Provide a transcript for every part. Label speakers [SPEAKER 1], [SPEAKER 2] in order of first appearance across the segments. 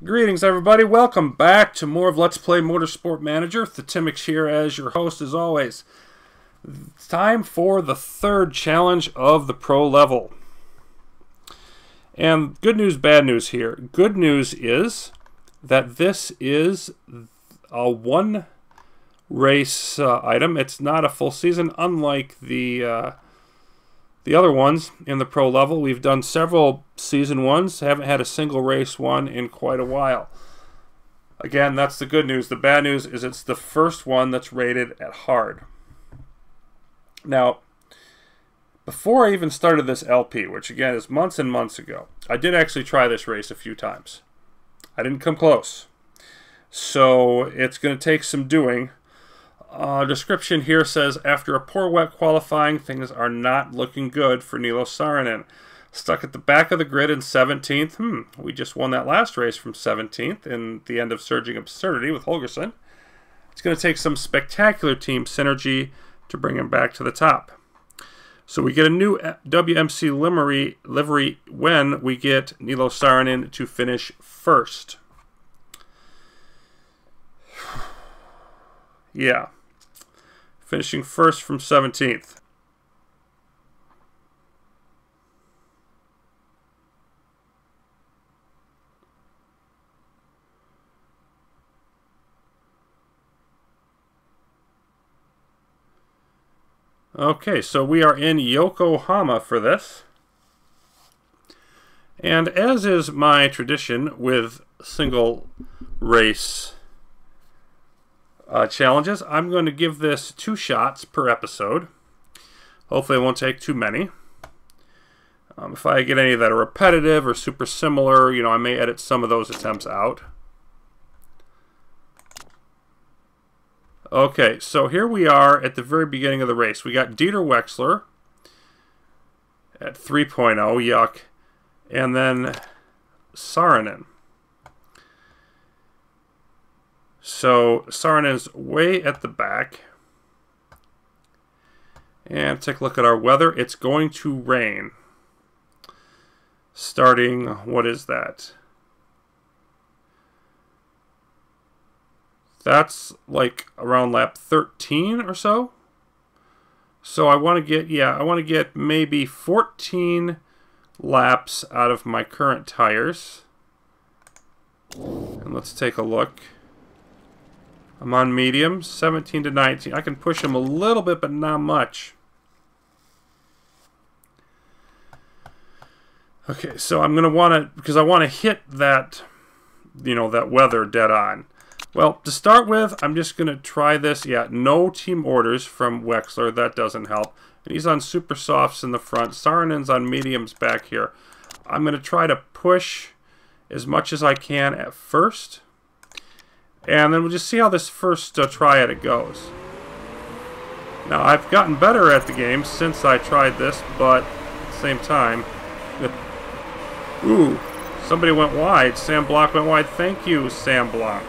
[SPEAKER 1] Greetings everybody, welcome back to more of Let's Play Motorsport Manager. Thetimix here as your host as always. It's time for the third challenge of the pro level. And good news, bad news here. Good news is that this is a one race item. It's not a full season, unlike the other ones in the pro level. We've done several season ones, haven't had a single race one in quite a while. Again, that's the good news. The bad news is it's the first one that's rated at hard. Now, before I even started this LP, which again is months and months ago, I did actually try this race a few times. I didn't come close. So it's going to take some doing. Description here says, after a poor wet qualifying, things are not looking good for Nilo Saarinen. Stuck at the back of the grid in 17th. We just won that last race from 17th in the end of Surging Absurdity with Holgersen. It's going to take some spectacular team synergy to bring him back to the top. So we get a new WMC livery when we get Nilo Saarinen to finish first. Yeah. Finishing first from 17th. Okay, so we are in Yokohama for this. And as is my tradition with single race challenges, I'm going to give this 2 shots per episode. Hopefully it won't take too many. If I get any that are repetitive or super similar, you know, I may edit some of those attempts out. Okay, so here we are at the very beginning of the race. We got Dieter Wexler at 3.0, yuck, and then Saarinen. So Saarinen's way at the back. And take a look at our weather. It's going to rain. Starting, what is that? That's like around lap 13 or so. So I want to get, I want to get maybe 14 laps out of my current tires. And let's take a look. I'm on medium, 17 to 19. I can push them a little bit, but not much. Okay, so I'm going to want to, because I want to hit that, you know, that weather dead on. Well, to start with, I'm just going to try this. Yeah, no team orders from Wexler. That doesn't help. And he's on super softs in the front. Saarinen's on mediums back here. I'm going to try to push as much as I can at first. And then we'll just see how this first try at it goes. Now, I've gotten better at the game since I tried this, but at the same time... Ooh, somebody went wide. Sam Block went wide. Thank you, Sam Block.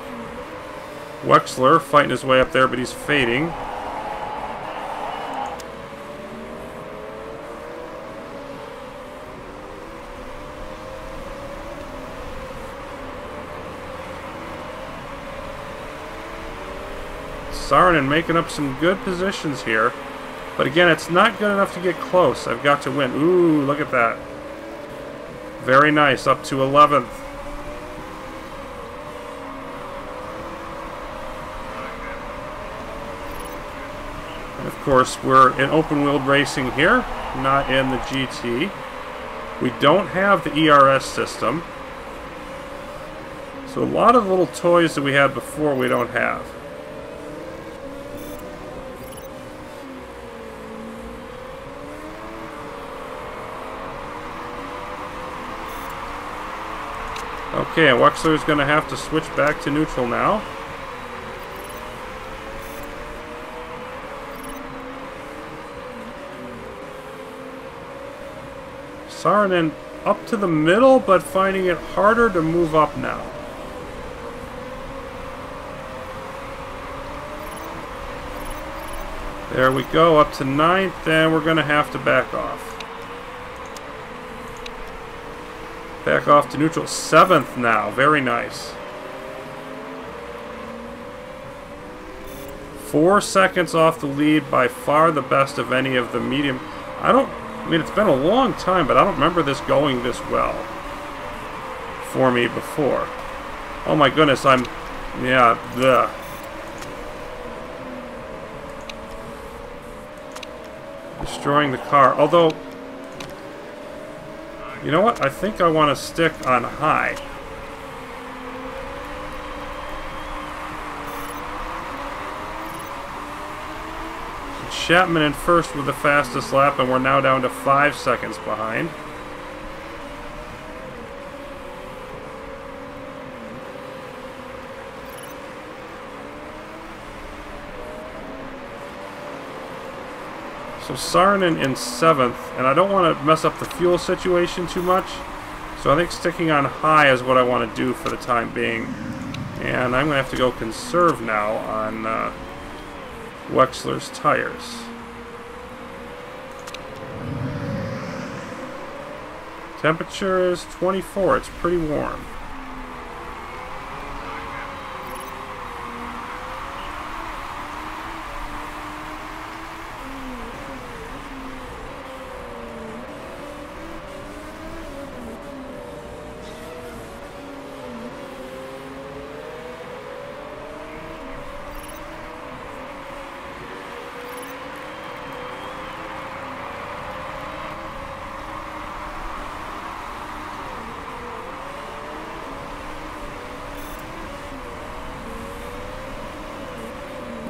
[SPEAKER 1] Wexler fighting his way up there, but he's fading. Saarinen making up some good positions here. But again, it's not good enough to get close. I've got to win. Ooh, look at that. Very nice, up to 11th. And of course, we're in open-wheeled racing here, not in the GT. We don't have the ERS system. So a lot of little toys that we had before we don't have. Okay, and Wexler's going to have to switch back to neutral now. Saarinen up to the middle, but finding it harder to move up now. There we go, up to 9th, and we're going to have to back off. Back off to neutral. 7th now. Very nice. 4 seconds off the lead. By far the best of any of the medium. I mean, it's been a long time, but I don't remember this going this well for me before. Oh my goodness, yeah, the. Destroying the car. Although, you know what? I think I want to stick on high. Chapman in first with the fastest lap, and we're now down to 5 seconds behind. So Saarinen in 7th, and I don't want to mess up the fuel situation too much, so I think sticking on high is what I want to do for the time being. And I'm going to have to go conserve now on Wexler's tires. Temperature is 24, it's pretty warm.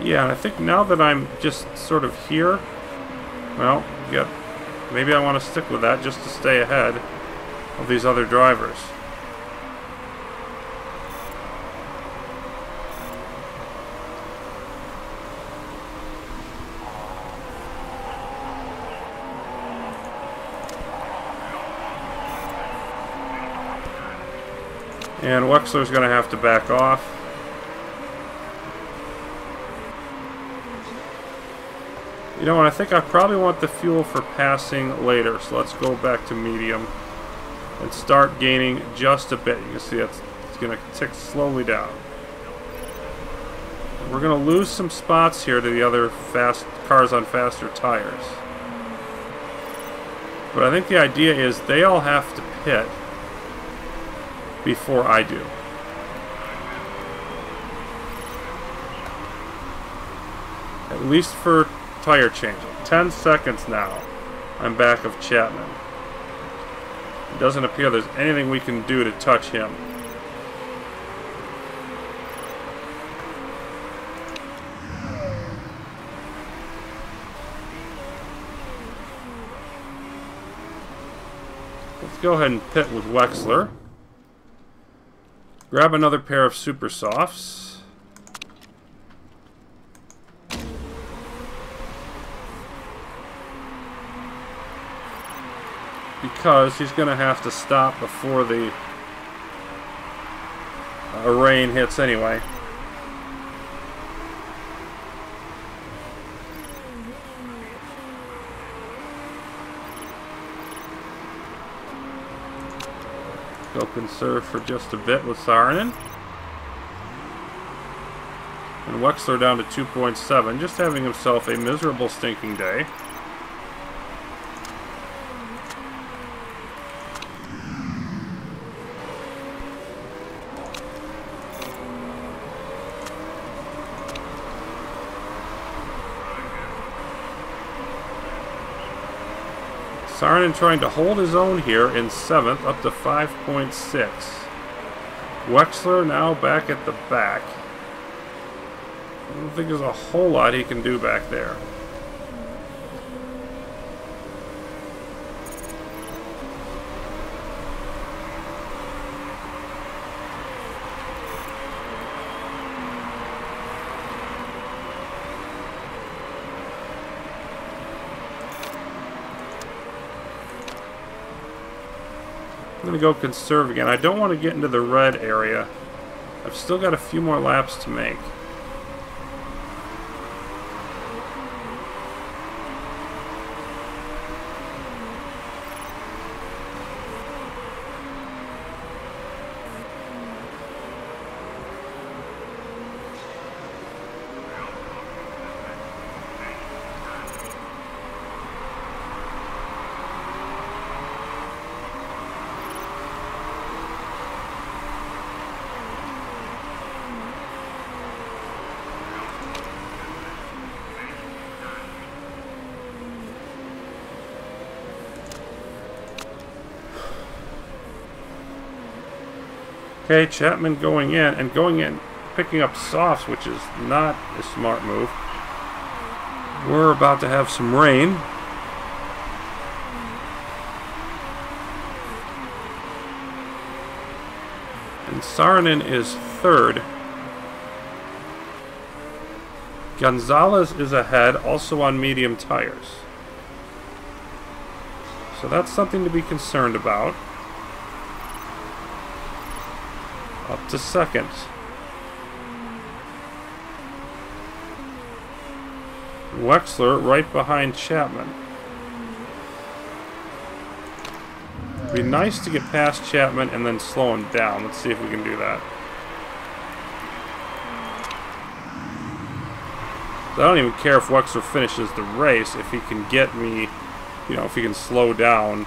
[SPEAKER 1] Yeah, and I think now that I'm just sort of here, well, yeah, maybe I want to stick with that just to stay ahead of these other drivers. And Wexler's going to have to back off. You know what, I think I probably want the fuel for passing later, so let's go back to medium and start gaining just a bit. You can see it's going to tick slowly down. We're going to lose some spots here to the other fast cars on faster tires. But I think the idea is they all have to pit before I do. At least for tire changing. 10 seconds now. I'm back of Chapman. It doesn't appear there's anything we can do to touch him. Let's go ahead and pit with Wexler. Grab another pair of Super Softs. Because he's going to have to stop before the rain hits anyway. Go conserve for just a bit with Saarinen. And Wexler down to 2.7, just having himself a miserable stinking day. Saarinen trying to hold his own here in 7th, up to 5.6. Wexler now back at the back. I don't think there's a whole lot he can do back there. I'm going to go conserve again. I don't want to get into the red area. I've still got a few more laps to make. Okay, Chapman going in, picking up softs, which is not a smart move. We're about to have some rain. And Saarinen is third. Gonzalez is ahead, also on medium tires. So that's something to be concerned about. Up to second. Wexler right behind Chapman. It'd be nice to get past Chapman and then slow him down. Let's see if we can do that. I don't even care if Wexler finishes the race if he can get me, you know, if he can slow down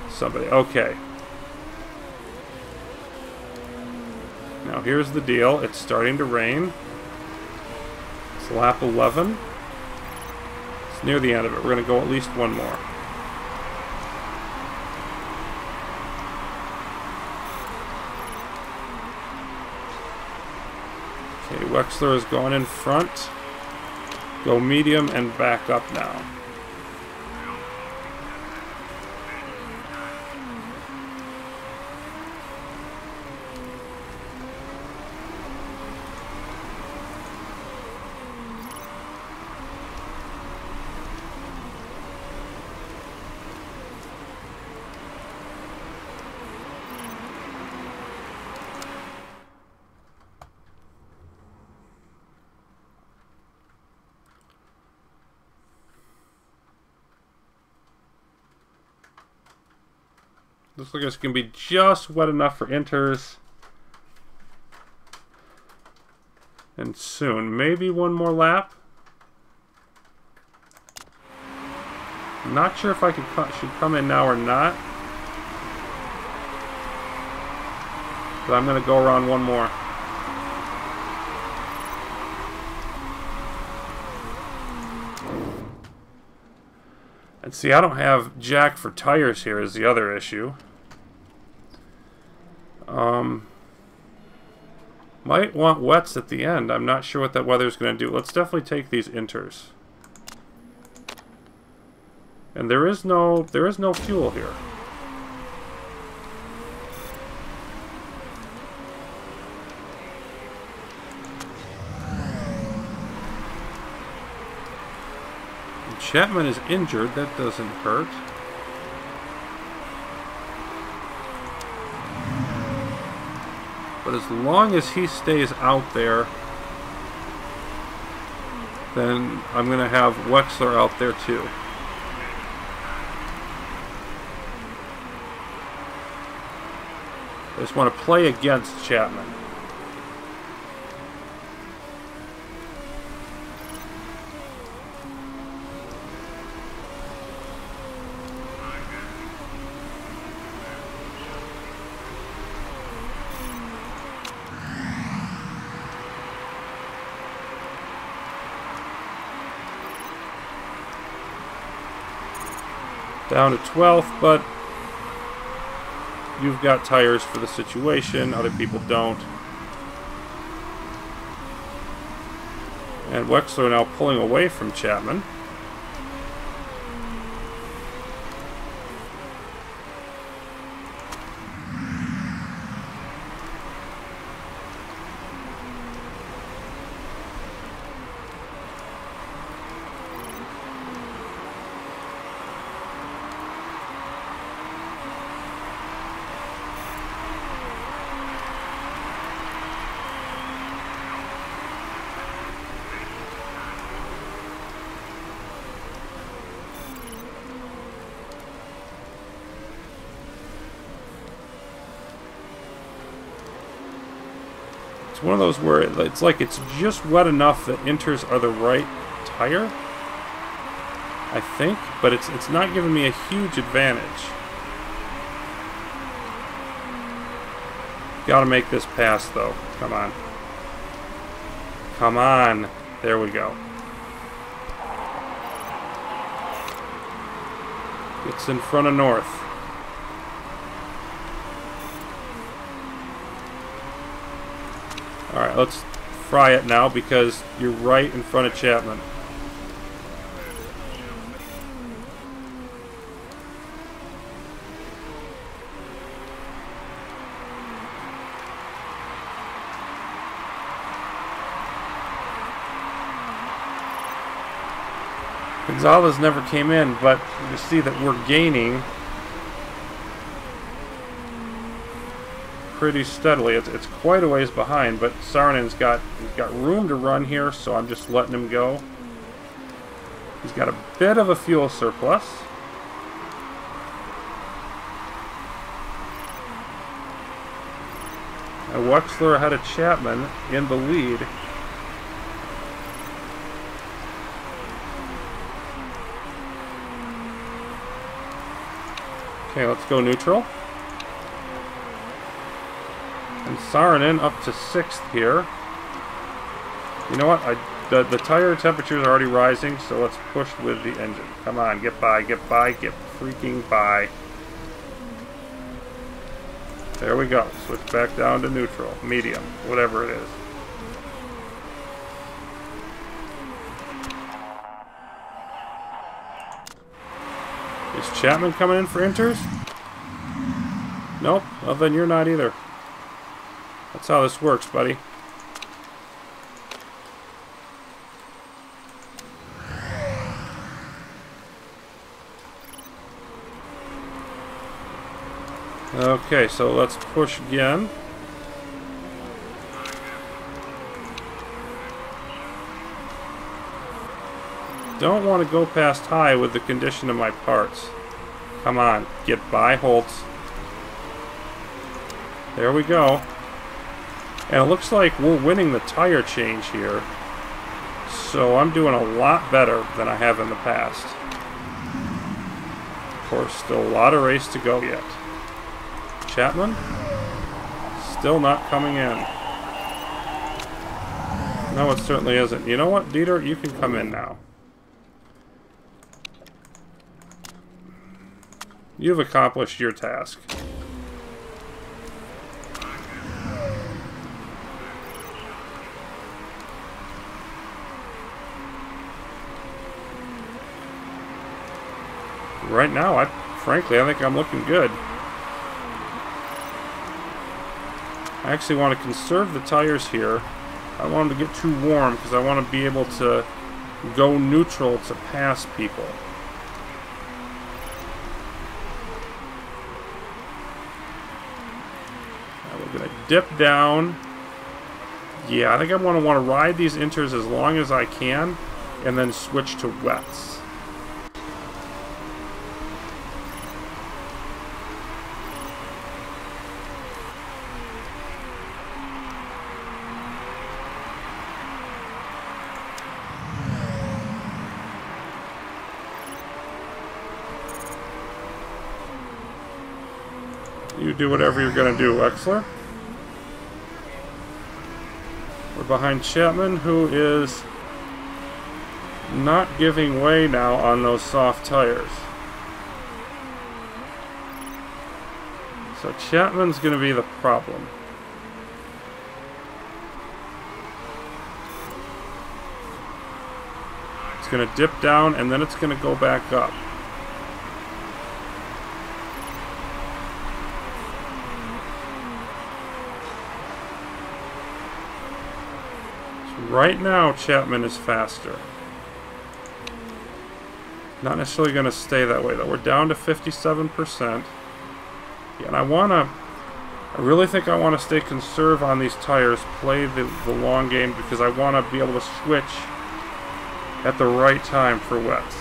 [SPEAKER 1] somebody. Okay. Now here's the deal. It's starting to rain. It's lap 11. It's near the end of it. We're going to go at least one more. Okay, Wexler is going in front. Go medium and back up now. Looks like it's going to be just wet enough for inters. And soon. Maybe one more lap. I'm not sure if I should come in now or not. But I'm going to go around one more. And see, I don't have jack for tires here is the other issue. Might want wets at the end. I'm not sure what that weather's going to do. Let's definitely take these inters. And there is no fuel here. And Chapman is injured. That doesn't hurt. But as long as he stays out there, then I'm going to have Wexler out there too. I just want to play against Chapman. Down to 12th, but you've got tires for the situation. Other people don't. And Wexler now pulling away from Chapman. It's one of those where it's like it's just wet enough that inters are the right tire, I think, but it's not giving me a huge advantage. Gotta make this pass though. Come on. Come on. There we go. It's in front of North. Alright, let's fry it now because you're right in front of Chapman. Gonzalez never came in, but you see that we're gaining pretty steadily. It's quite a ways behind, but Saarinen's got room to run here, so I'm just letting him go. He's got a bit of a fuel surplus. And Wexler ahead of Chapman in the lead. Okay, let's go neutral. And Saarinen up to 6th here. You know what? The tire temperatures are already rising, so let's push with the engine. Come on, get by, get by, get freaking by. There we go. Switch back down to neutral, medium, whatever it is. Is Chapman coming in for inters? Nope. Well, then you're not either. That's how this works, buddy. Okay, so let's push again. Don't want to go past high with the condition of my parts. Come on, get by Holtz. There we go. And it looks like we're winning the tire change here. So I'm doing a lot better than I have in the past. Of course, still a lot of race to go yet. Chapman? Still not coming in. No, it certainly isn't. You know what, Dieter? You can come in now. You've accomplished your task. Right now, frankly, I think I'm looking good. I actually want to conserve the tires here. I don't want them to get too warm because I want to be able to go neutral to pass people. Now we're going to dip down. Yeah, I think I'm going to want to ride these inters as long as I can and then switch to wets. You do whatever you're going to do, Wexler. We're behind Chapman, who is not giving way now on those soft tires. So Chapman's going to be the problem. It's going to dip down, and then it's going to go back up. Right now, Chapman is faster. Not necessarily going to stay that way, though. We're down to 57%. Yeah, and I really think I want to stay conserved on these tires, play the long game, because I want to be able to switch at the right time for wets.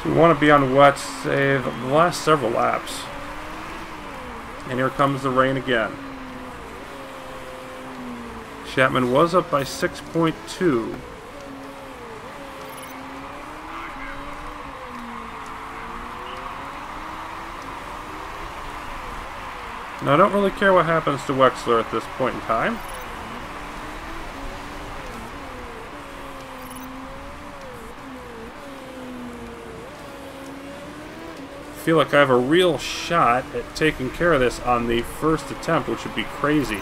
[SPEAKER 1] We want to be on wets, say, the last several laps. And here comes the rain again. Chapman was up by 6.2. Now, I don't really care what happens to Wexler at this point in time. I feel like I have a real shot at taking care of this on the first attempt, which would be crazy.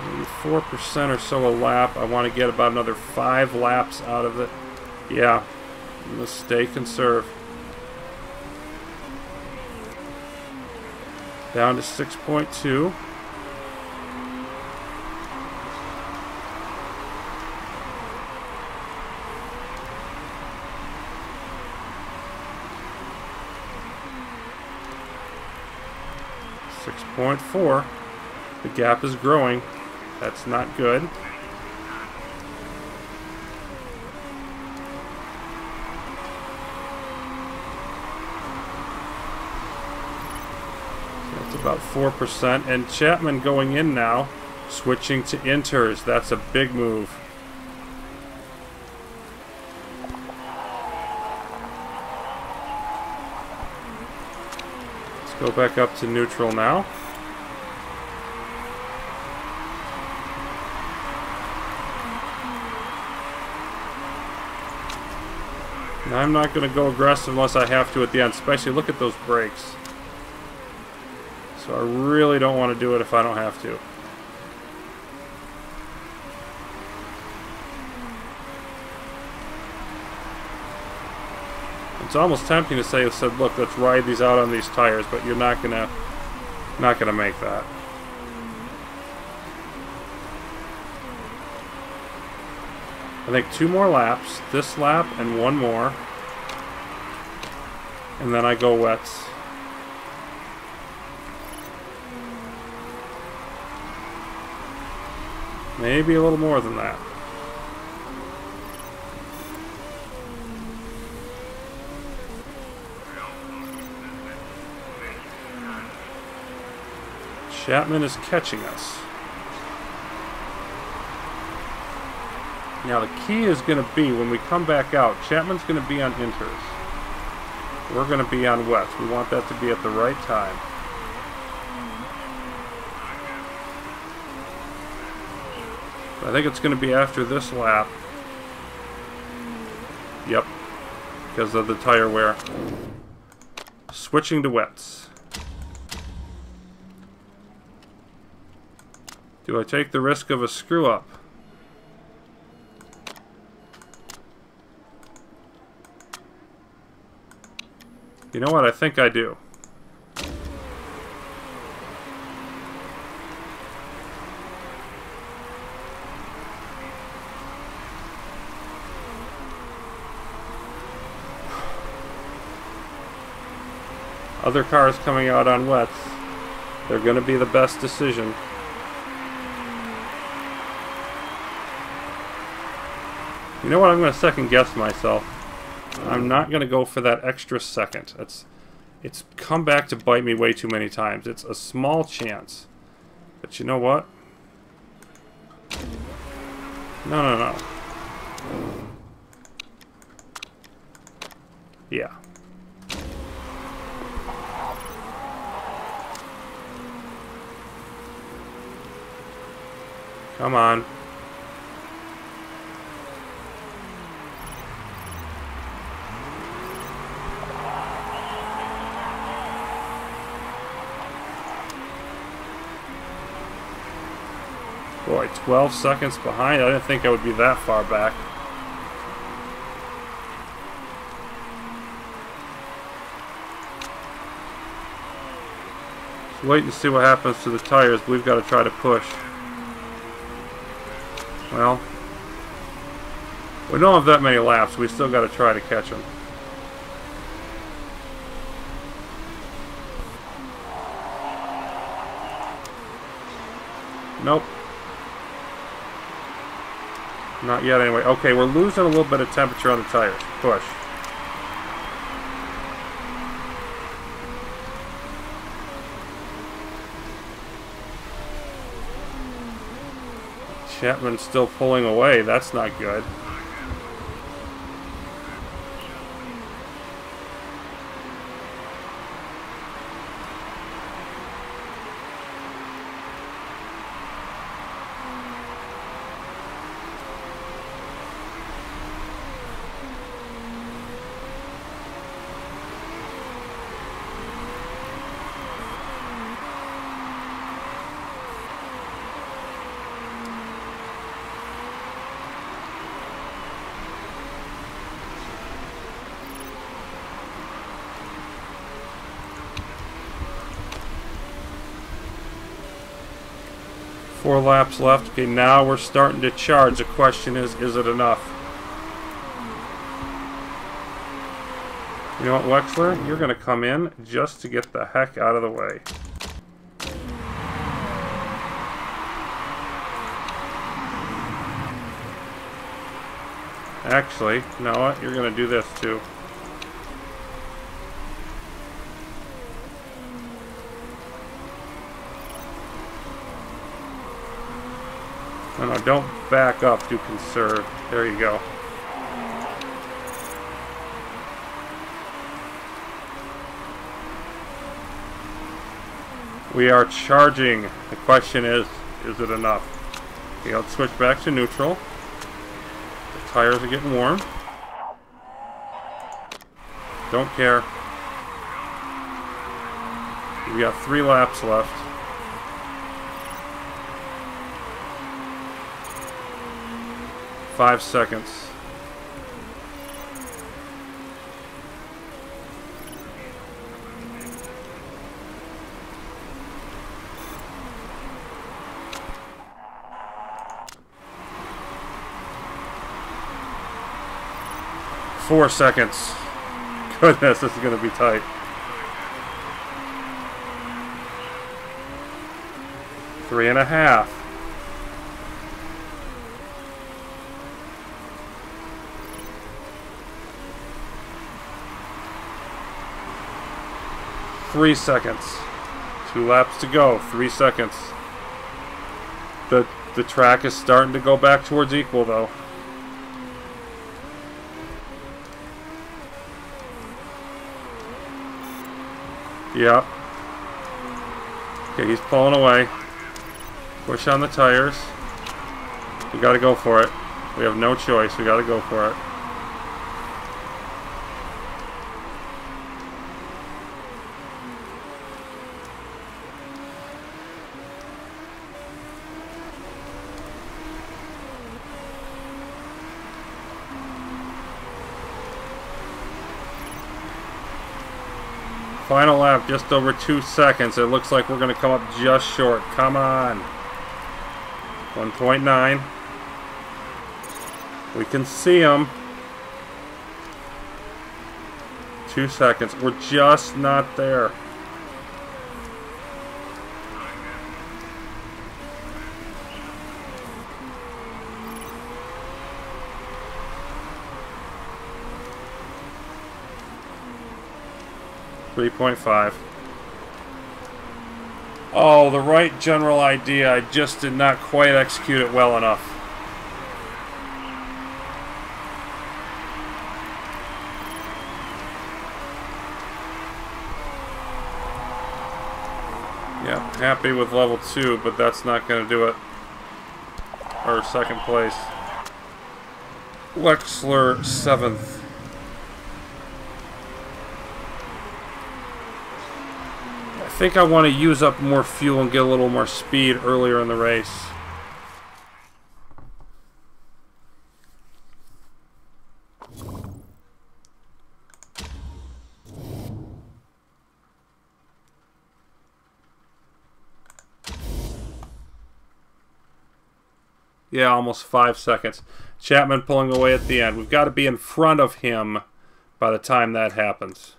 [SPEAKER 1] Maybe 4% or so a lap. I want to get about another 5 laps out of it. Yeah, I'm going to stay conserve. Down to 6.2. .4. The gap is growing. That's not good. So that's about 4%. And Chapman going in now, switching to inters. That's a big move. Let's go back up to neutral now. Now, I'm not going to go aggressive unless I have to at the end, especially look at those brakes. So I really don't want to do it if I don't have to. It's almost tempting to say, look, let's ride these out on these tires, but you're not gonna make that. I think 2 more laps, this lap and 1 more, and then I go wets. Maybe a little more than that. Chapman is catching us. Now the key is going to be when we come back out, Chapman's going to be on inters. We're going to be on wets. We want that to be at the right time. I think it's going to be after this lap. Yep, because of the tire wear. Switching to wets. Do I take the risk of a screw up? You know what? I think I do. Other cars coming out on wets. They're going to be the best decision. You know what? I'm going to second guess myself. I'm not going to go for that extra second. It's come back to bite me way too many times. It's a small chance. But you know what? No. Yeah. Come on. Boy, 12 seconds behind. I didn't think I would be that far back. Let's wait and see what happens to the tires. We've got to try to push. Well, we don't have that many laps. We still got to try to catch them. Nope. Not yet anyway. Okay, we're losing a little bit of temperature on the tires. Push. Chapman's still pulling away. That's not good. 4 laps left. Okay, now we're starting to charge. The question is it enough? You know what, Wexler? You're going to come in just to get the heck out of the way. Actually, you know what? You're going to do this too. No, no, don't back up. Do conserve. There you go. We are charging. The question is it enough? Okay, let's switch back to neutral. The tires are getting warm. Don't care. We got 3 laps left. Five seconds. Four seconds. Goodness, this is going to be tight. Three and a half. Three seconds. 2 laps to go. 3 seconds. The track is starting to go back towards equal though. Yep. Okay, he's pulling away. Push on the tires. We gotta go for it. We have no choice. We gotta go for it. Final lap, just over 2 seconds. It looks like we're going to come up just short. Come on. 1.9. We can see them. 2 seconds. We're just not there. .5. Oh, the right general idea. I just did not quite execute it well enough. Yeah, happy with level 2, but that's not going to do it. Or second place. Wexler 7th. I think I want to use up more fuel and get a little more speed earlier in the race. Yeah, almost 5 seconds. Chapman pulling away at the end. We've got to be in front of him by the time that happens.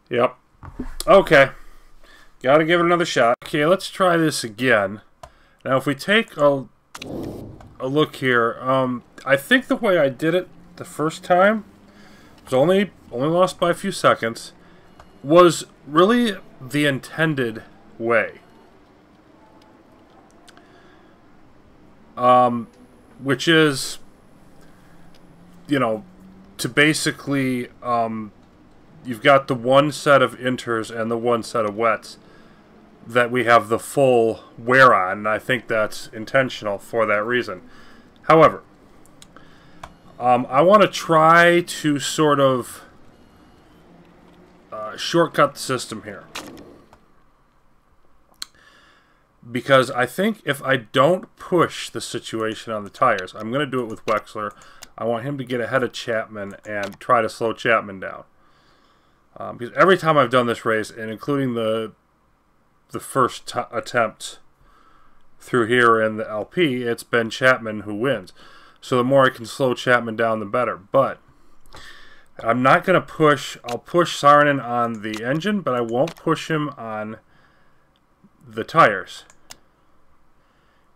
[SPEAKER 1] Yep. Okay. Gotta give it another shot. Okay, let's try this again. Now, if we take a look here, I think the way I did it the first time was only lost by a few seconds, was really the intended way. Which is, you know, to basically, you've got the one set of inters and the one set of wets that we have the full wear on, and I think that's intentional for that reason. However, I want to try to sort of shortcut the system here. Because I think if I don't push the situation on the tires, I'm going to do it with Wexler. I want him to get ahead of Chapman and try to slow Chapman down. Because every time I've done this race, and including the first attempt through here in the LP, it's been Chapman who wins. So the more I can slow Chapman down, the better. But I'm not going to push. I'll push Saarinen on the engine, but I won't push him on the tires.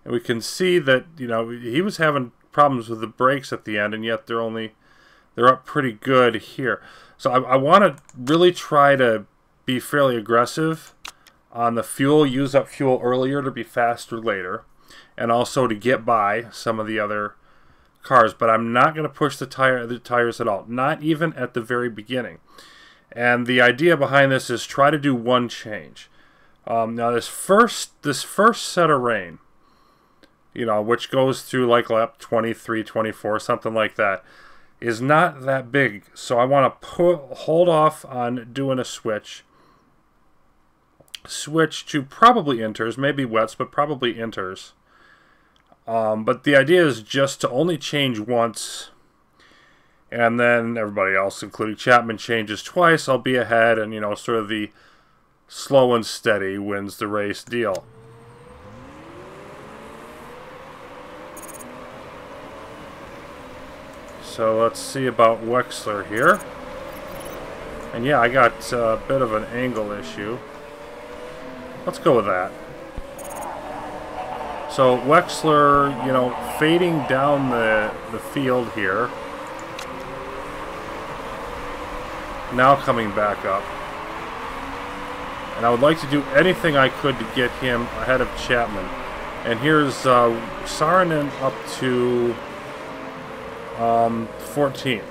[SPEAKER 1] And we can see that, you know, he was having problems with the brakes at the end, and yet they're up pretty good here. So I want to really try to be fairly aggressive on the fuel, use up fuel earlier to be faster later, and also to get by some of the other cars. But I'm not going to push the tires at all, not even at the very beginning. And the idea behind this is try to do one change. Now this first set of rain, you know, which goes through like lap 23, 24, something like that, is not that big. So I want to hold off on doing a switch to probably inters, maybe wets, but probably inters. But the idea is just to only change once, and then everybody else, including Chapman, changes twice. I'll be ahead, and, you know, sort of the slow and steady wins the race deal. So let's see about Wexler here. And yeah, I got a bit of an angle issue. Let's go with that. So Wexler, you know, fading down the field here. Now coming back up. And I would like to do anything I could to get him ahead of Chapman. And here's Saarinen up to 14th.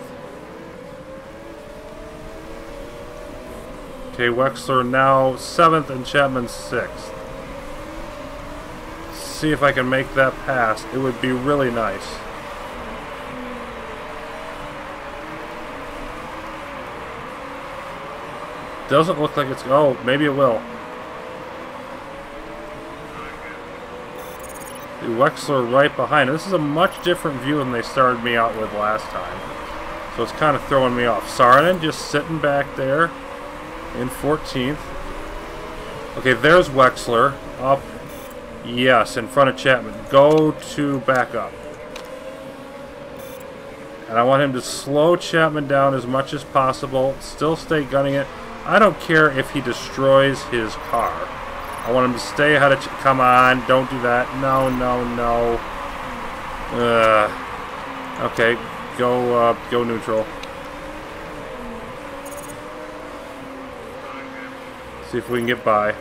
[SPEAKER 1] Okay, Wexler now 7th and Chapman 6th. See if I can make that pass. It would be really nice. Doesn't look like it's... Oh, maybe it will. Wexler right behind. This is a much different view than they started me out with last time. So it's kind of throwing me off. Saarinen just sitting back there in 14th. Okay, there's Wexler. Up. Yes, in front of Chapman. Go to back up. And I want him to slow Chapman down as much as possible. Still stay gunning it. I don't care if he destroys his car. I want him to stay ahead of... Come on, don't do that. No, no, no. Okay, go neutral. See if we can get by.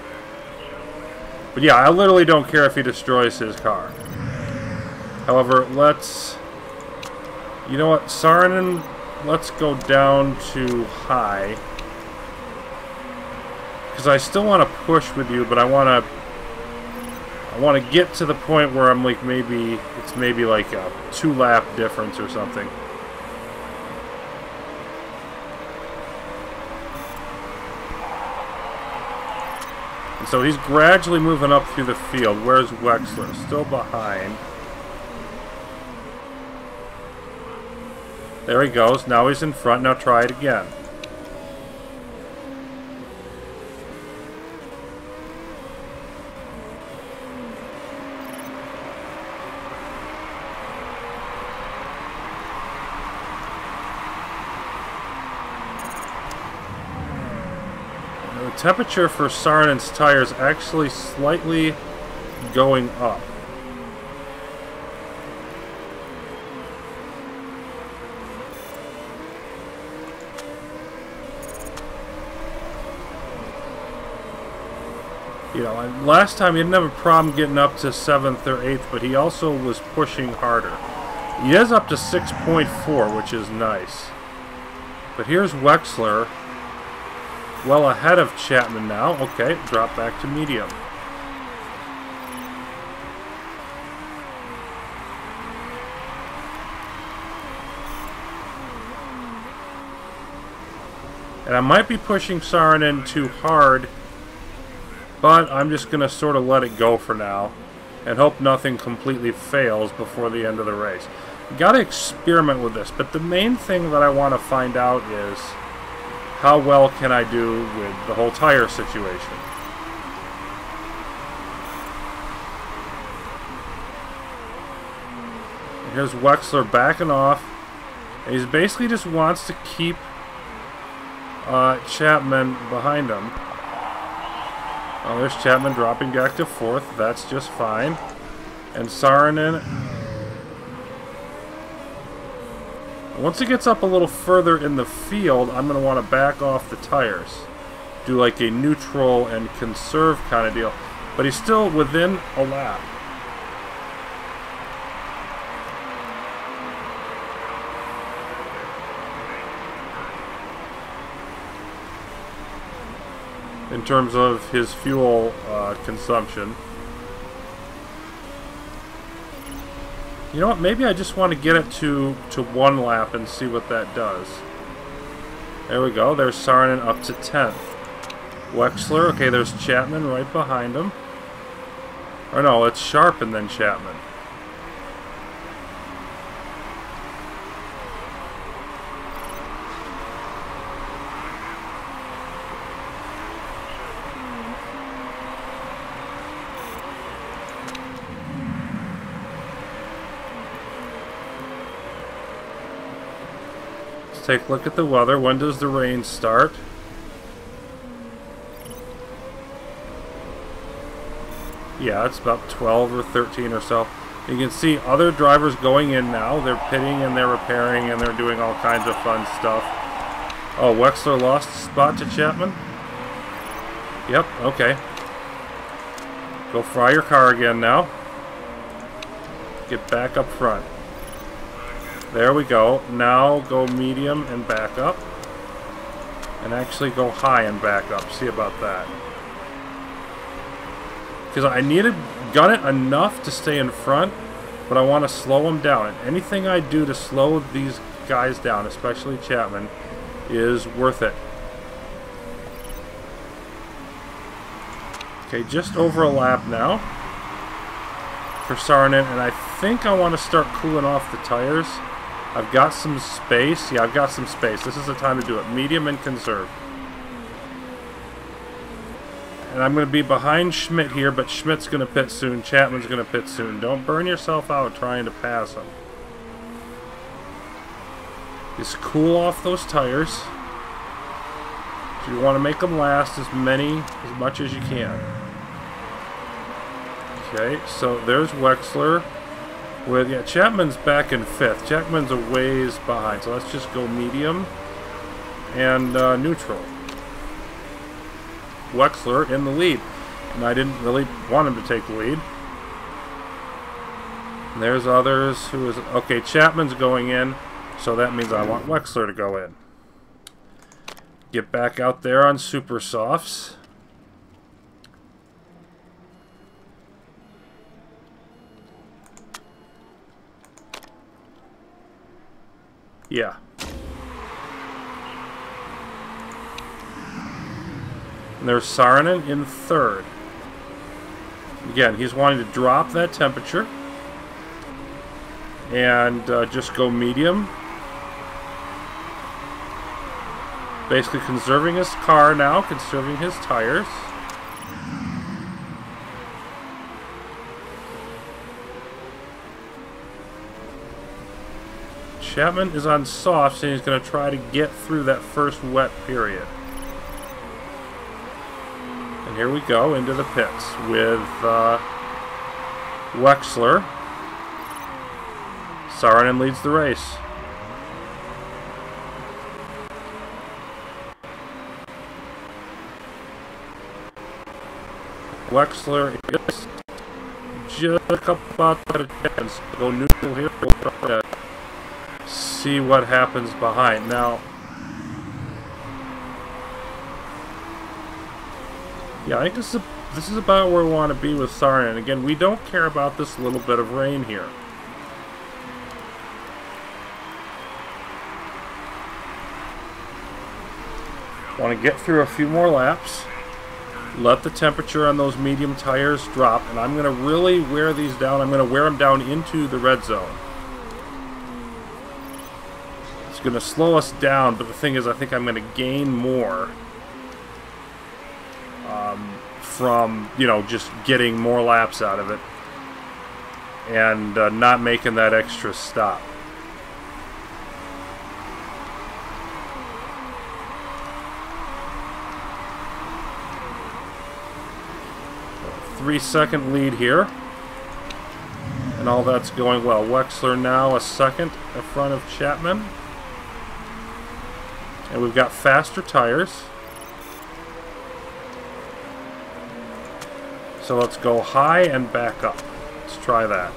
[SPEAKER 1] But yeah, I literally don't care if he destroys his car. However, let's... You know what, Saarinen, let's go down to high. Because I still want to push with you, but I want to get to the point where I'm like it's maybe like a 2-lap difference or something. And so he's gradually moving up through the field. Where's Wexler? Still behind. There he goes. Now he's in front. Now try it again. Temperature for Saarinen's tires actually slightly going up. You know, last time he didn't have a problem getting up to 7th or 8th, but he also was pushing harder. He is up to 6.4, which is nice. But here's Wexler. Well ahead of Chapman now. Okay, drop back to medium. And I might be pushing Saarinen too hard, but I'm just going to sort of let it go for now and hope nothing completely fails before the end of the race. Got to experiment with this, but the main thing that I want to find out is how well can I do with the whole tire situation. And here's Wexler backing off. And he basically just wants to keep Chapman behind him. Oh, there's Chapman dropping back to 4th. That's just fine. And Saarinen, once he gets up a little further in the field, I'm going to want to back off the tires. Do like a neutral and conserve kind of deal. But he's still within a lap. In terms of his fuel consumption. You know what? Maybe I just want to get it to 1 lap and see what that does. There we go. There's Saarinen up to 10th. Wexler. Okay, there's Chapman right behind him. Or no, it's Sharp and then Chapman. Take a look at the weather. When does the rain start? Yeah, it's about 12 or 13 or so. You can see other drivers going in now. They're pitting and they're repairing and they're doing all kinds of fun stuff. Oh, Wexler lost a spot to Chapman? Yep, okay. Go fry your car again now. Get back up front. There we go. Now go medium and back up. And actually go high and back up. See about that. Because I need to gun it enough to stay in front, but I want to slow them down. And anything I do to slow these guys down, especially Chapman, is worth it. Okay, just over a lap now for Saarinen, and I think I want to start cooling off the tires. I've got some space. Yeah, I've got some space. This is the time to do it. Medium and conserve. And I'm going to be behind Schmidt here, but Schmidt's going to pit soon. Chapman's going to pit soon. Don't burn yourself out trying to pass him. Just cool off those tires. So you want to make them last as much as you can. Okay, so there's Wexler. With, yeah, Chapman's back in 5th. Chapman's a ways behind, so let's just go medium and neutral. Wexler in the lead, and I didn't really want him to take the lead. And there's others who is okay. Chapman's going in, so that means I want Wexler to go in. Get back out there on super softs. Yeah. And there's Saarinen in 3rd. Again, he's wanting to drop that temperature and just go medium. Basically conserving his car now, conserving his tires. Chapman is on softs, and he's going to try to get through that first wet period. And here we go into the pits with Wexler. Saarinen leads the race. Wexler is just a couple out of chance. Go neutral here. We'll try to see what happens behind. Now, yeah, I think this is about where we want to be with Saarinen. Again, we don't care about this little bit of rain here. Want to get through a few more laps. Let the temperature on those medium tires drop, and I'm going to really wear these down. I'm going to wear them down into the red zone. It's going to slow us down, but the thing is, I think I'm going to gain more from, you know, just getting more laps out of it and not making that extra stop. A 3-second lead here. And all that's going well. Wexler now a second in front of Chapman. And we've got faster tires. So let's go high and back up. Let's try that.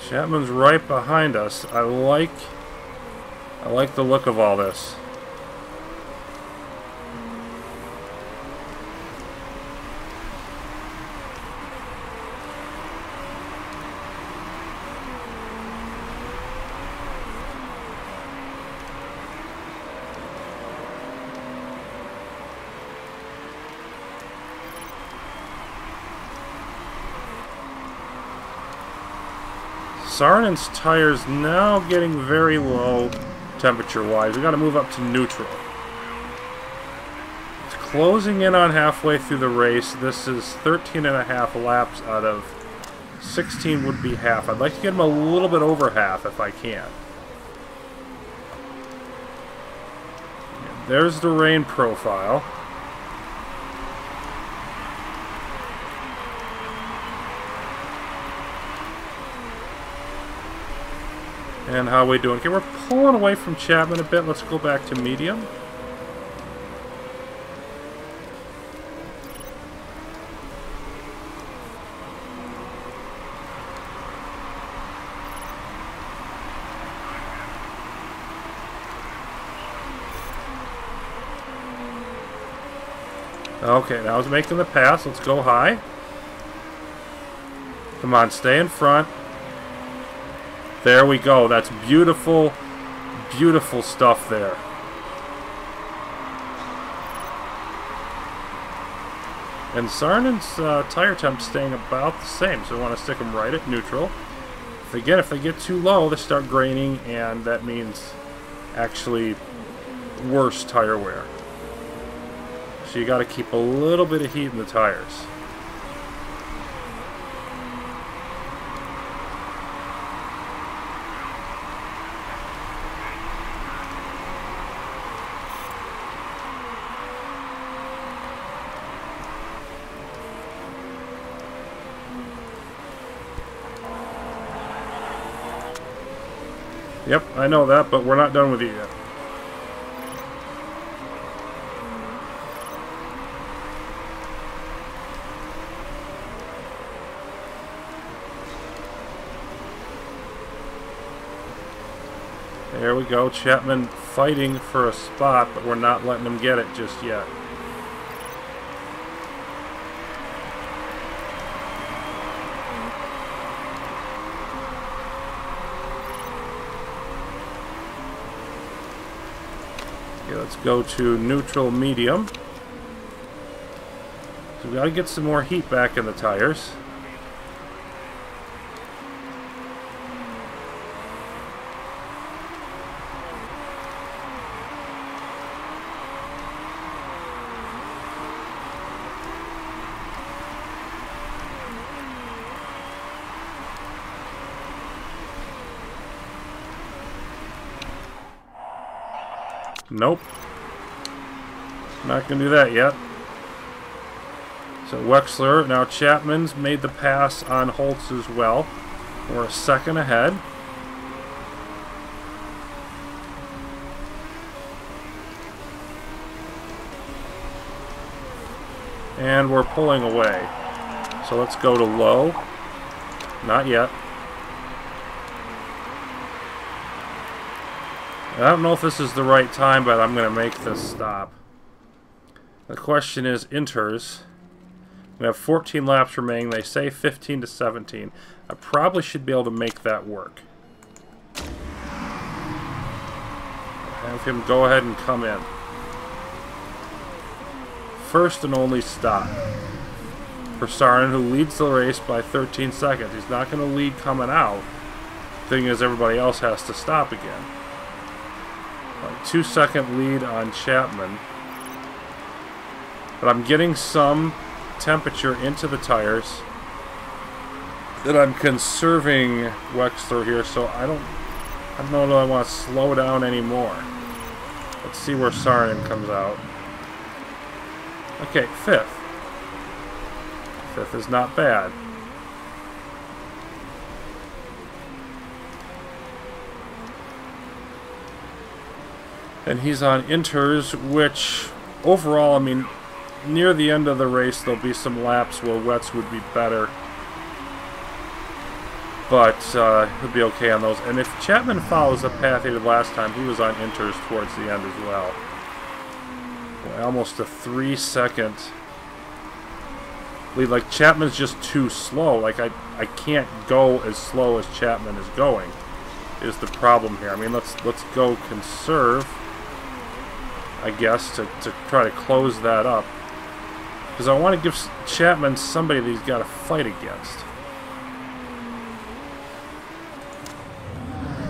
[SPEAKER 1] Chapman's right behind us. I like the look of all this. Sarnen's tires now getting very low temperature-wise. We got to move up to neutral. It's closing in on halfway through the race. This is 13.5 laps out of 16 would be half. I'd like to get him a little bit over half if I can. And there's the rain profile. And how are we doing? Okay, we're pulling away from Chapman a bit. Let's go back to medium. Okay, now he's making the pass. Let's go high. Come on, stay in front. There we go. That's beautiful, beautiful stuff there. And Sarnen's tire temp staying about the same, so we want to stick them right at neutral. Again, if they get too low, they start graining, and that means actually worse tire wear. So you got to keep a little bit of heat in the tires. Yep, I know that, but we're not done with you yet. There we go, Chapman fighting for a spot, but we're not letting him get it just yet. Let's go to neutral medium. So we got to get some more heat back in the tires. Nope. Not going to do that yet. So Wexler, now Chapman's made the pass on Holtz as well. We're a second ahead. And we're pulling away. So let's go to low. Not yet. I don't know if this is the right time, but I'm going to make this stop. The question is inters. We have 14 laps remaining. They say 15 to 17. I probably should be able to make that work. Have him go ahead and come in. First and only stop for Saarinen, who leads the race by 13 seconds. He's not going to lead coming out. Thing is, everybody else has to stop again. A 2-second lead on Chapman. But I'm getting some temperature into the tires. That I'm conserving Wexler here, so I don't know that I want to slow down anymore. Let's see where Saarinen comes out. Okay, 5th. 5th is not bad. And he's on inters, which overall, I mean, near the end of the race, there'll be some laps where wets would be better. But he'll be okay on those. And if Chapman follows the path he did last time, he was on inters towards the end as well. Boy, almost a 3-second lead. Like, Chapman's just too slow. Like, I can't go as slow as Chapman is going, is the problem here. I mean, let's go conserve, I guess, to try to close that up. Because I want to give Chapman somebody that he's got to fight against.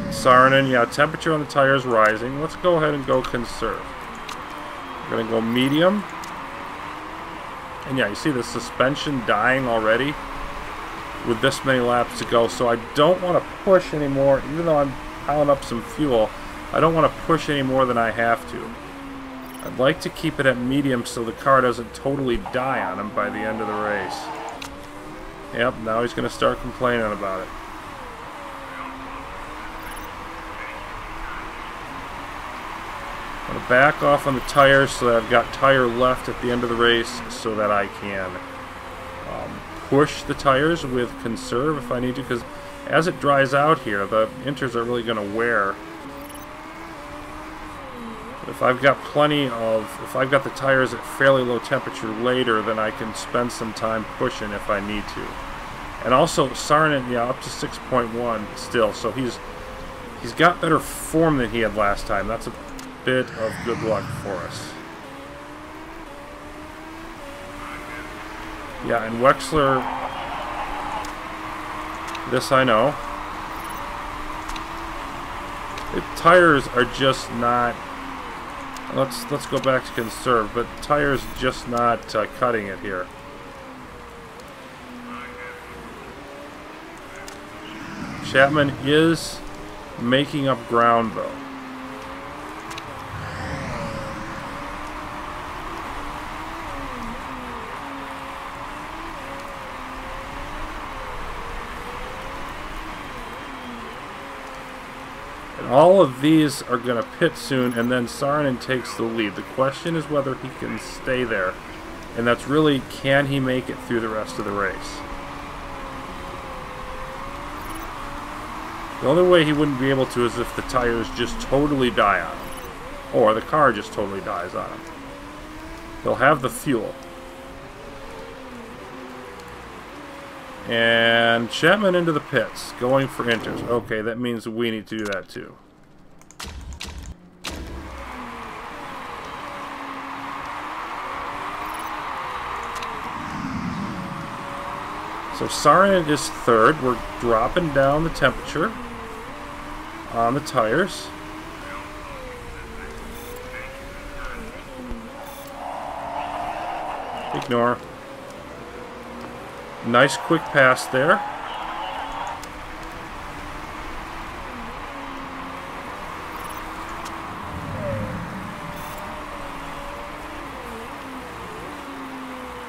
[SPEAKER 1] Saarinen, yeah, temperature on the tires rising. Let's go ahead and go conserve. We're going to go medium. And yeah, you see the suspension dying already with this many laps to go. So I don't want to push anymore, even though I'm piling up some fuel. I don't want to push any more than I have to. I'd like to keep it at medium so the car doesn't totally die on him by the end of the race. Yep, now he's going to start complaining about it. I'm going to back off on the tires so that I've got tire left at the end of the race so that I can push the tires with conserve if I need to, because as it dries out here, the inters are really going to wear. But if I've got if I've got the tires at fairly low temperature later, then I can spend some time pushing if I need to. And also, Saarinen, yeah, up to 6.1 still, so he's got better form than he had last time. That's a bit of good luck for us. Yeah, and Wexler, this I know. The tires are just not. Let's go back to conserve, but tires just not cutting it here. Chapman is making up ground though. All of these are going to pit soon, and then Saarinen takes the lead. The question is whether he can stay there, and that's really, can he make it through the rest of the race? The only way he wouldn't be able to is if the tires just totally die on him, or the car just totally dies on him. He'll have the fuel. And Chapman into the pits, going for inters. Okay, that means we need to do that too. So Saarinen is third. We're dropping down the temperature on the tires. Ignore. Nice quick pass there.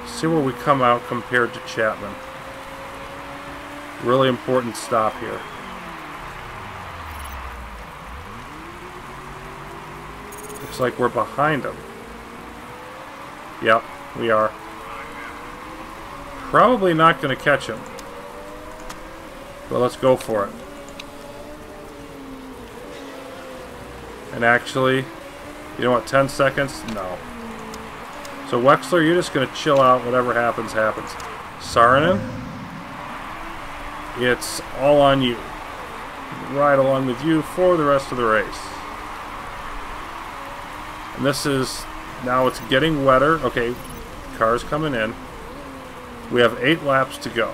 [SPEAKER 1] See where we come out compared to Chapman. Really important stop here. Looks like we're behind him. Yep, we are. Probably not going to catch him. But let's go for it. And actually, you know what, 10 seconds? No. So Wexler, you're just going to chill out. Whatever happens, happens. Saarinen, it's all on you. Ride along with you for the rest of the race. And this is, now it's getting wetter. Okay, cars coming in. We have 8 laps to go.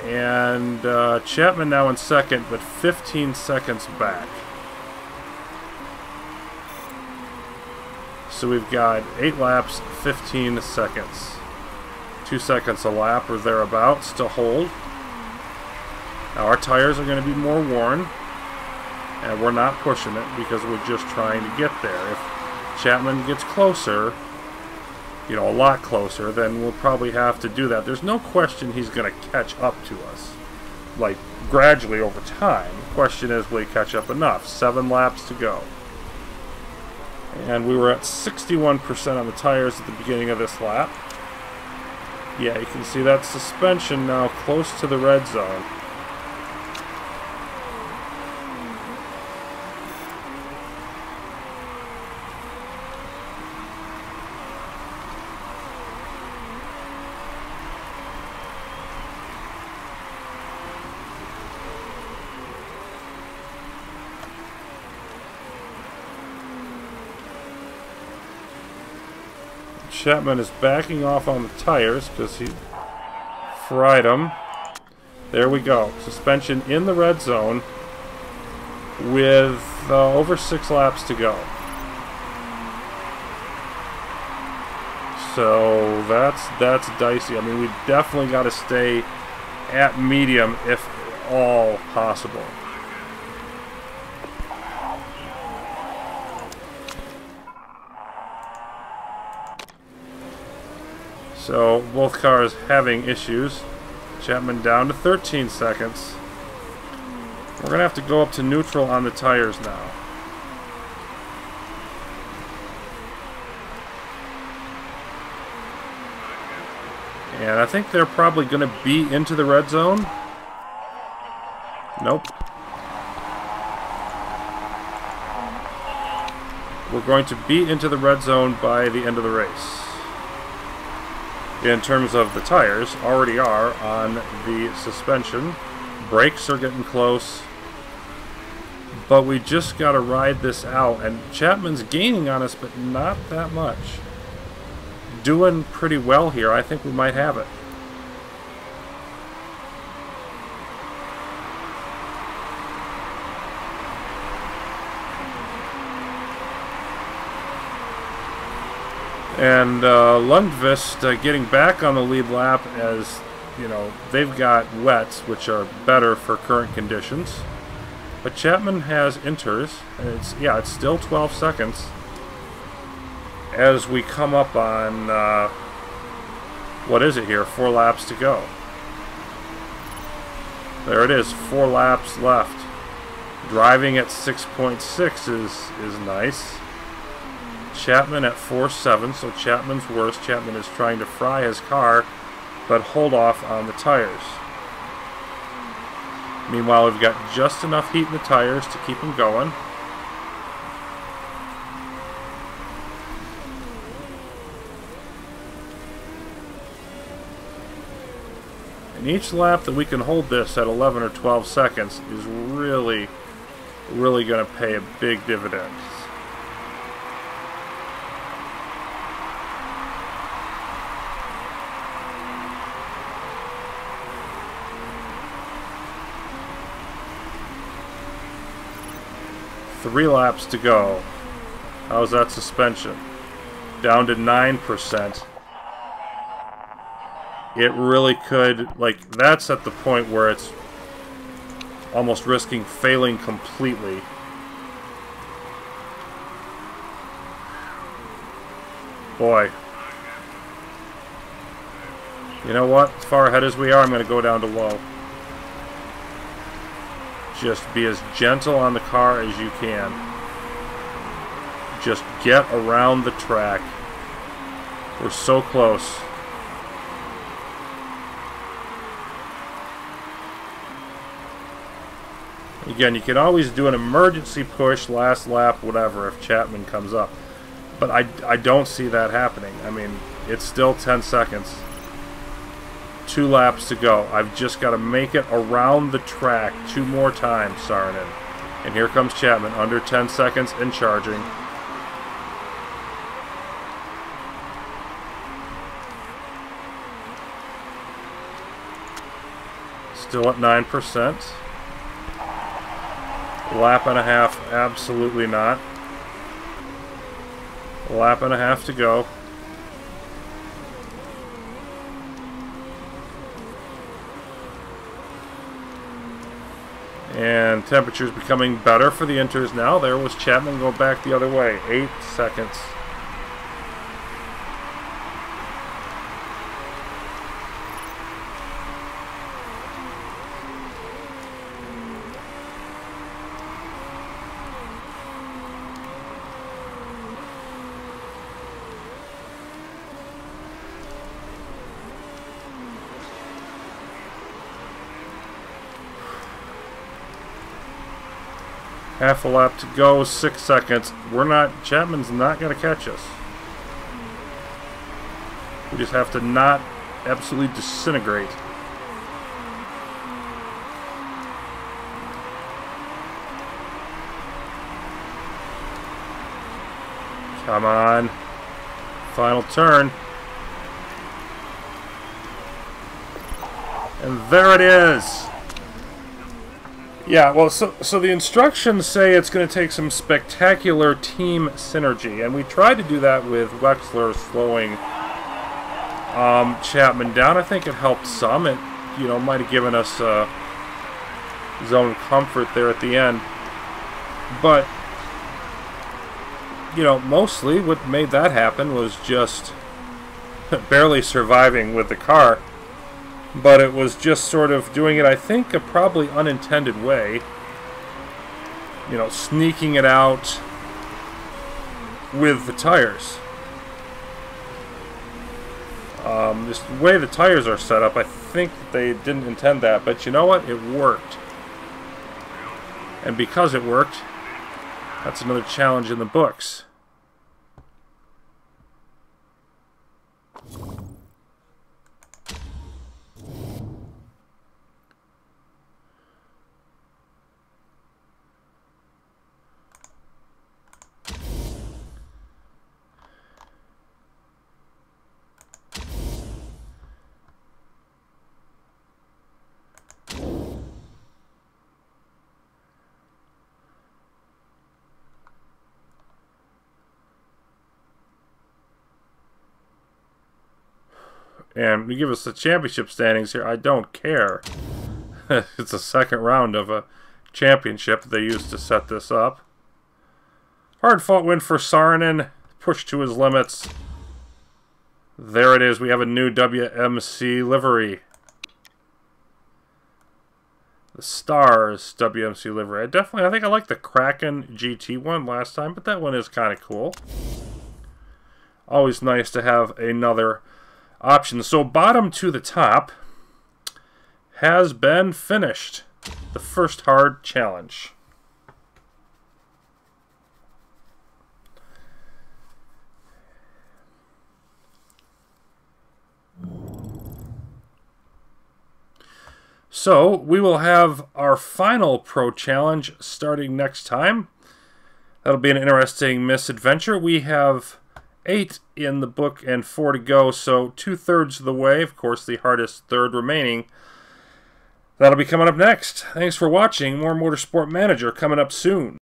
[SPEAKER 1] And Chapman now in second, but 15 seconds back. So we've got 8 laps, 15 seconds. 2 seconds a lap or thereabouts to hold. Now our tires are going to be more worn, and we're not pushing it because we're just trying to get there. If Chapman gets closer, you know, a lot closer, then we'll probably have to do that. There's no question he's going to catch up to us, like gradually over time. The question is, will he catch up enough? 7 laps to go. And we were at 61% on the tires at the beginning of this lap. Yeah, you can see that suspension now close to the red zone. Chapman is backing off on the tires because he fried them. There we go. Suspension in the red zone with over 6 laps to go. So that's dicey. I mean, we definitely got to stay at medium if all possible. So both cars having issues. Chapman down to 13 seconds. We're going to have to go up to neutral on the tires now. And I think they're probably going to be into the red zone. Nope. We're going to be into the red zone by the end of the race. In terms of the tires, already are on the suspension. Brakes are getting close. But we just got to ride this out. And Chapman's gaining on us, but not that much. Doing pretty well here. I think we might have it. And Lundqvist getting back on the lead lap, as you know, they've got wets, which are better for current conditions. But Chapman has inters, and it's still 12 seconds as we come up on what is it here? 4 laps to go. There it is, 4 laps left. Driving at 6.6 is nice. Chapman at 4.7, so Chapman's worse. Chapman is trying to fry his car, but hold off on the tires. Meanwhile, we've got just enough heat in the tires to keep them going. And each lap that we can hold this at 11 or 12 seconds is really, really going to pay a big dividend. Three laps to go. How's that suspension? Down to 9%. It really could, like, that's at the point where it's almost risking failing completely. Boy. You know what? As far ahead as we are, I'm going to go down to low. Just be as gentle on the car as you can. Just get around the track. We're so close. Again, you can always do an emergency push, last lap, whatever, if Chapman comes up. But I don't see that happening. I mean, it's still 10 seconds. 2 laps to go. I've just got to make it around the track 2 more times, Saarinen. And here comes Chapman, under 10 seconds and charging. Still at 9%. Lap and a half, absolutely not. Lap and a half to go. And temperature's becoming better for the Inters now. There was Chapman go back the other way. 8 seconds. Half a lap to go, 6 seconds. Chapman's not going to catch us. We just have to not absolutely disintegrate. Come on. Final turn. And there it is. Yeah, well, so the instructions say it's going to take some spectacular team synergy, and we tried to do that with Wexler slowing Chapman down. I think it helped some. It, might have given us zone comfort there at the end. But, mostly what made that happen was just barely surviving with the car. But it was just sort of doing it, I think, a probably unintended way. Sneaking it out with the tires. Just the way the tires are set up, I think they didn't intend that. But you know what? It worked. And because it worked, that's another challenge in the books. And we give us the championship standings here. I don't care. It's a second round of a championship that they used to set this up. Hard-fought win for Saarinen. Pushed to his limits. There it is. We have a new WMC livery. The Stars WMC livery. I think I like the Kraken GT one last time, but that one is kind of cool. Always nice to have another option. So bottom to the top has been finished. The first hard challenge. So we will have our final pro challenge starting next time. That'll be an interesting misadventure. We have 8 in the book and 4 to go, so 2/3 of the way. Of course, the hardest third remaining. That'll be coming up next. Thanks for watching. More Motorsport Manager coming up soon.